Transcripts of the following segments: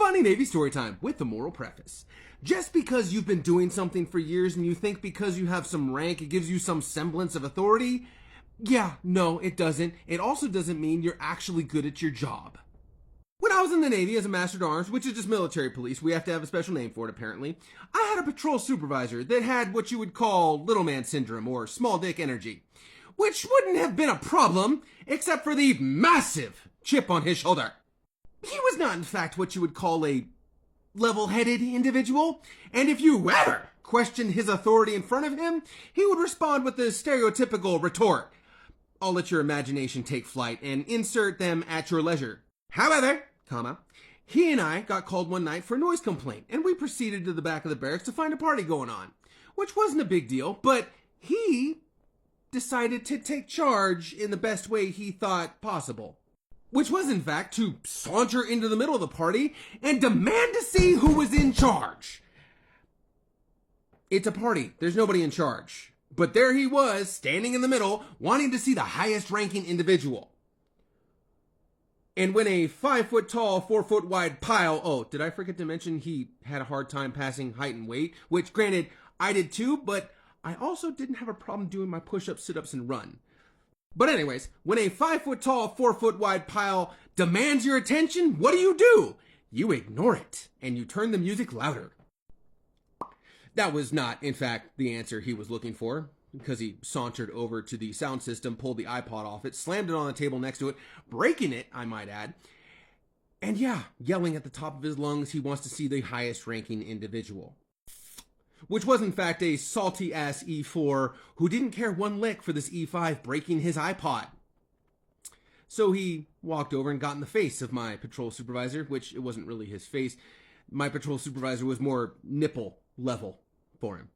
Funny Navy Storytime with the moral preface. Just because you've been doing something for years and you think because you have some rank it gives you some semblance of authority, yeah, no, it doesn't. It also doesn't mean you're actually good at your job. When I was in the Navy as a Master at Arms, which is just military police, we have to have a special name for it apparently, I had a patrol supervisor that had what you would call little man syndrome or small dick energy, which wouldn't have been a problem except for the massive chip on his shoulder. He was not in fact what you would call a level-headed individual, and if you ever questioned his authority in front of him, he would respond with the stereotypical retort, "I'll let your imagination take flight and insert them at your leisure." However, he and I got called one night for a noise complaint, and we proceeded to the back of the barracks to find a party going on, which wasn't a big deal, but he decided to take charge in the best way he thought possible. Which was, in fact, to saunter into the middle of the party and demand to see who was in charge. It's a party. There's nobody in charge. But there he was, standing in the middle, wanting to see the highest-ranking individual. And when a 5-foot-tall, 4-foot-wide pile... Oh, did I forget to mention he had a hard time passing height and weight? Which, granted, I did too, but I also didn't have a problem doing my push-ups, sit-ups, and run. But anyways, when a 5-foot-tall, 4-foot-wide pile demands your attention, what do? You ignore it, and you turn the music louder. That was not, in fact, the answer he was looking for, because he sauntered over to the sound system, pulled the iPod off it, slammed it on the table next to it, breaking it, I might add, and yeah, yelling at the top of his lungs he wants to see the highest-ranking individual. Which was in fact a salty-ass E4 who didn't care one lick for this E5 breaking his iPod. So he walked over and got in the face of my patrol supervisor, which it wasn't really his face. My patrol supervisor was more nipple level for him.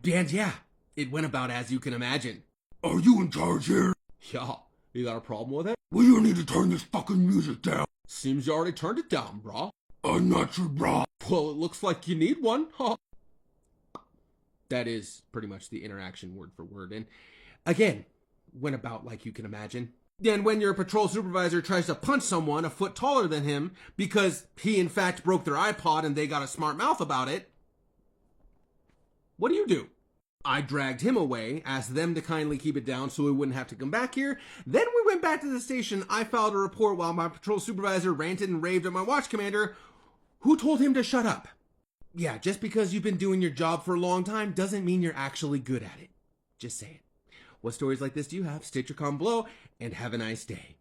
And yeah, it went about as you can imagine. "Are you in charge here?" "Yeah, you got a problem with it?" "Well, you need to turn this fucking music down." "Seems you already turned it down, brah." "I'm not your brah." "Well, it looks like you need one, huh?" That is pretty much the interaction word for word. And again, went about like you can imagine. Then when your patrol supervisor tries to punch someone a foot taller than him because he in fact broke their iPod and they got a smart mouth about it, what do? I dragged him away, asked them to kindly keep it down so we wouldn't have to come back here. Then we went back to the station. I filed a report while my patrol supervisor ranted and raved at my watch commander, who told him to shut up. Yeah, just because you've been doing your job for a long time doesn't mean you're actually good at it. Just saying. What stories like this do you have? State your comment below, and have a nice day.